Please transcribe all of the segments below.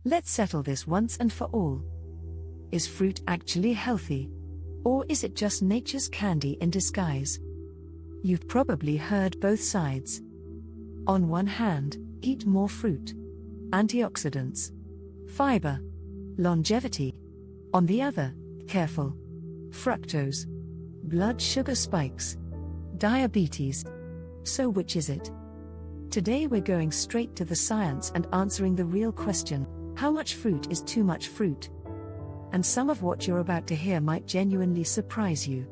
Let's settle this once and for all. Is fruit actually healthy? Or is it just nature's candy in disguise? You've probably heard both sides. On one hand, eat more fruit. Antioxidants. Fiber. Longevity. On the other, careful. Fructose. Blood sugar spikes. Diabetes. So which is it? Today we're going straight to the science and answering the real question: how much fruit is too much fruit? And some of what you're about to hear might genuinely surprise you.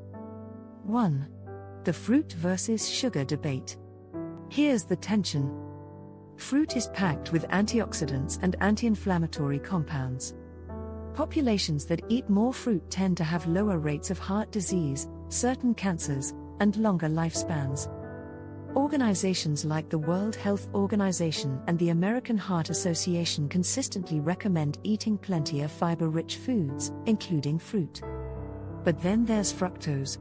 1. The fruit versus sugar debate. Here's the tension. Fruit is packed with antioxidants and anti-inflammatory compounds. Populations that eat more fruit tend to have lower rates of heart disease, certain cancers, and longer lifespans. Organizations like the World Health Organization and the American Heart Association consistently recommend eating plenty of fiber-rich foods, including fruit. But then there's fructose.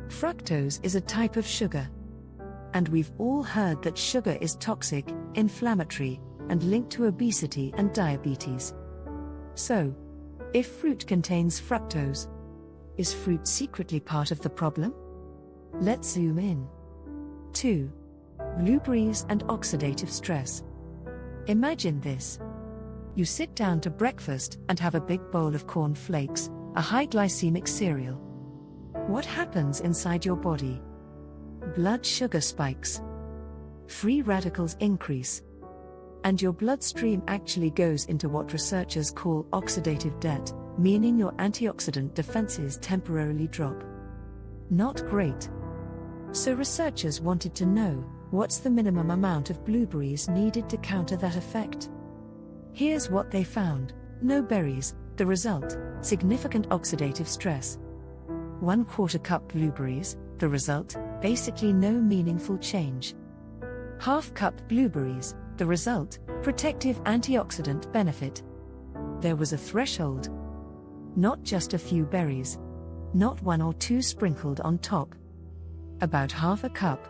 Fructose is a type of sugar. And we've all heard that sugar is toxic, inflammatory, and linked to obesity and diabetes. So, if fruit contains fructose, is fruit secretly part of the problem? Let's zoom in. 2. Blueberries and oxidative stress. Imagine this. You sit down to breakfast and have a big bowl of corn flakes, a high glycemic cereal. What happens inside your body? Blood sugar spikes. Free radicals increase. And your bloodstream actually goes into what researchers call oxidative debt, meaning your antioxidant defenses temporarily drop. Not great. So researchers wanted to know, what's the minimum amount of blueberries needed to counter that effect? Here's what they found: no berries. The result: significant oxidative stress. 1/4 cup blueberries. The result: basically no meaningful change. 1/2 cup blueberries. The result: protective antioxidant benefit. There was a threshold. Not just a few berries. Not 1 or 2 sprinkled on top. About 1/2 cup.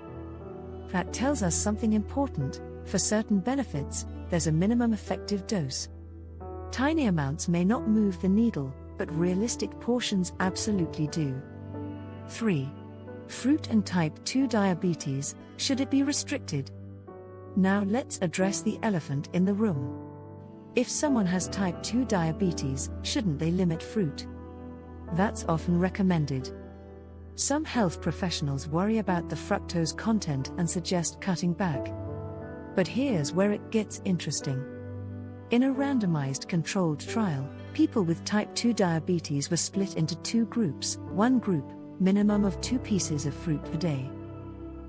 That tells us something important. For certain benefits, there's a minimum effective dose. Tiny amounts may not move the needle, but realistic portions absolutely do. 3. Fruit and type 2 diabetes, should it be restricted? Now let's address the elephant in the room. If someone has type 2 diabetes, shouldn't they limit fruit? That's often recommended. Some health professionals worry about the fructose content and suggest cutting back. But here's where it gets interesting. In a randomized controlled trial, people with type 2 diabetes were split into 2 groups. One group, minimum of 2 pieces of fruit per day.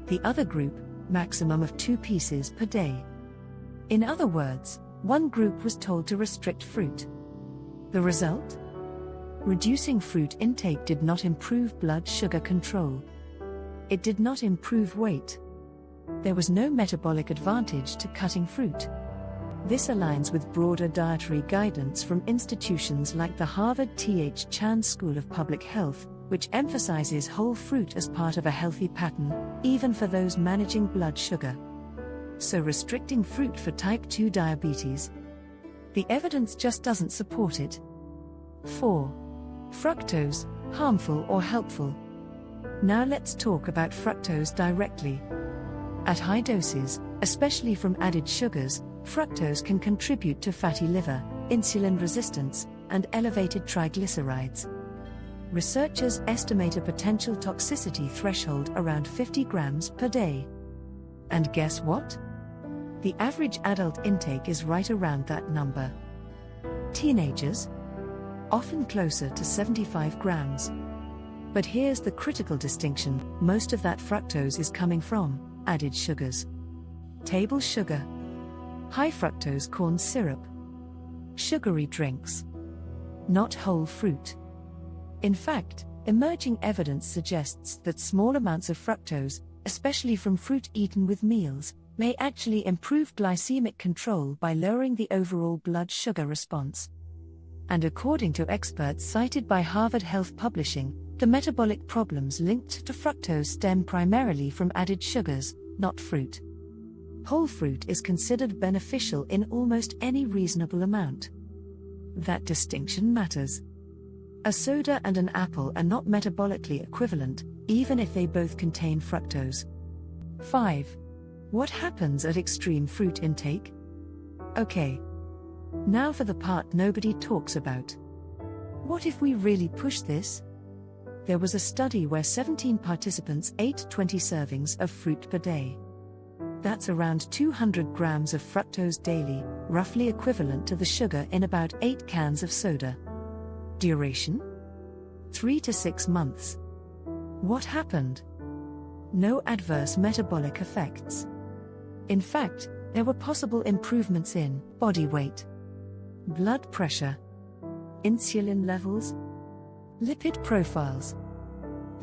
The other group, maximum of 2 pieces per day. In other words, one group was told to restrict fruit. The result? Reducing fruit intake did not improve blood sugar control. It did not improve weight. There was no metabolic advantage to cutting fruit. This aligns with broader dietary guidance from institutions like the Harvard T.H. Chan School of Public Health, which emphasizes whole fruit as part of a healthy pattern, even for those managing blood sugar. So restricting fruit for type 2 diabetes? The evidence just doesn't support it. 4. Fructose, harmful or helpful? Now let's talk about fructose directly. At high doses, especially from added sugars, fructose can contribute to fatty liver, insulin resistance, and elevated triglycerides. Researchers estimate a potential toxicity threshold around 50 grams per day. And guess what? The average adult intake is right around that number. Teenagers? Often closer to 75 grams. But here's the critical distinction: most of that fructose is coming from added sugars. Table sugar, high fructose corn syrup, sugary drinks, not whole fruit. In fact, emerging evidence suggests that small amounts of fructose, especially from fruit eaten with meals, may actually improve glycemic control by lowering the overall blood sugar response. And according to experts cited by Harvard Health Publishing, the metabolic problems linked to fructose stem primarily from added sugars, not fruit. Whole fruit is considered beneficial in almost any reasonable amount. That distinction matters. A soda and an apple are not metabolically equivalent, even if they both contain fructose. 5. What happens at extreme fruit intake? Okay. Now for the part nobody talks about. What if we really push this? There was a study where 17 participants ate 20 servings of fruit per day. That's around 200 grams of fructose daily, roughly equivalent to the sugar in about 8 cans of soda. Duration? 3 to 6 months. What happened? No adverse metabolic effects. In fact, there were possible improvements in body weight, blood pressure, insulin levels, lipid profiles.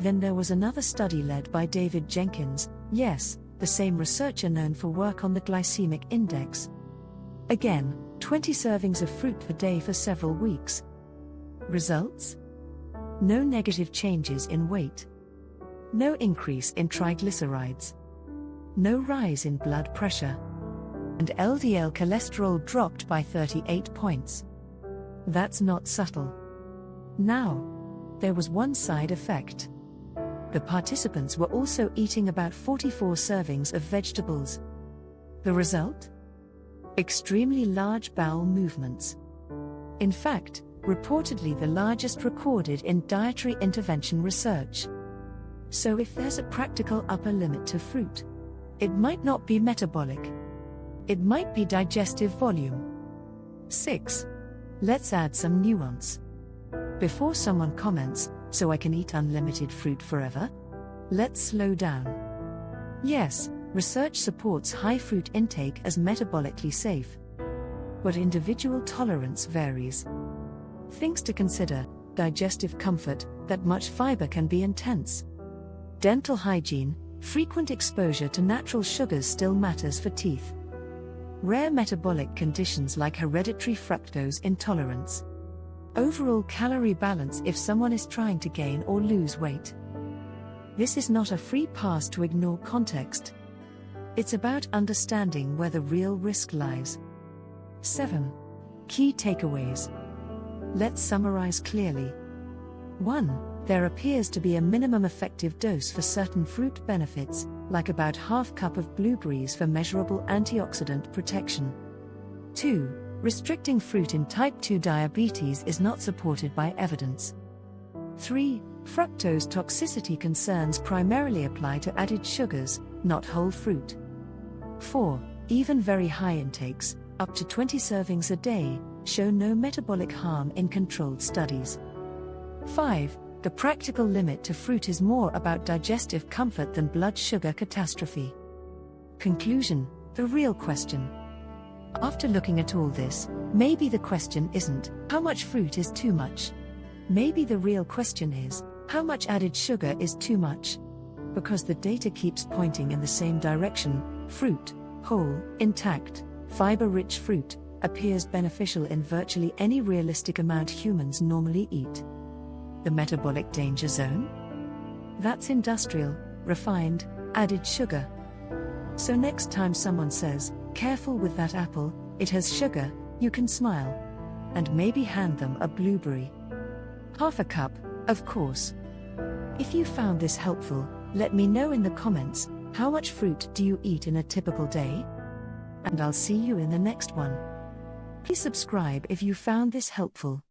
Then there was another study led by David Jenkins, yes, the same researcher known for work on the glycemic index. Again, 20 servings of fruit per day for several weeks. Results? No negative changes in weight. No increase in triglycerides. No rise in blood pressure. And LDL cholesterol dropped by 38 points. That's not subtle. Now, there was one side effect. The participants were also eating about 44 servings of vegetables. The result? Extremely large bowel movements. In fact, reportedly the largest recorded in dietary intervention research. So if there's a practical upper limit to fruit, it might not be metabolic. It might be digestive volume. 6. Let's add some nuance. Before someone comments, so I can eat unlimited fruit forever? Let's slow down. Yes, research supports high fruit intake as metabolically safe. But individual tolerance varies. Things to consider: digestive comfort, that much fiber can be intense. Dental hygiene, frequent exposure to natural sugars still matters for teeth. Rare metabolic conditions like hereditary fructose intolerance. Overall calorie balance if someone is trying to gain or lose weight. This is not a free pass to ignore context. It's about understanding where the real risk lies. 7. Key takeaways. Let's summarize clearly. 1. There appears to be a minimum effective dose for certain fruit benefits, like about half cup of blueberries for measurable antioxidant protection. 2. Restricting fruit in type 2 diabetes is not supported by evidence. 3. Fructose toxicity concerns primarily apply to added sugars, not whole fruit. 4. Even very high intakes, up to 20 servings a day, show no metabolic harm in controlled studies. 5. The practical limit to fruit is more about digestive comfort than blood sugar catastrophe. Conclusion: the real question. After looking at all this, maybe the question isn't, how much fruit is too much? Maybe the real question is, how much added sugar is too much? Because the data keeps pointing in the same direction: fruit, whole, intact, fiber-rich fruit, appears beneficial in virtually any realistic amount humans normally eat. The metabolic danger zone? That's industrial, refined, added sugar. So next time someone says, "Careful with that apple, it has sugar," you can smile. And maybe hand them a blueberry. Half a cup, of course. If you found this helpful, let me know in the comments, how much fruit do you eat in a typical day? And I'll see you in the next one. Please subscribe if you found this helpful.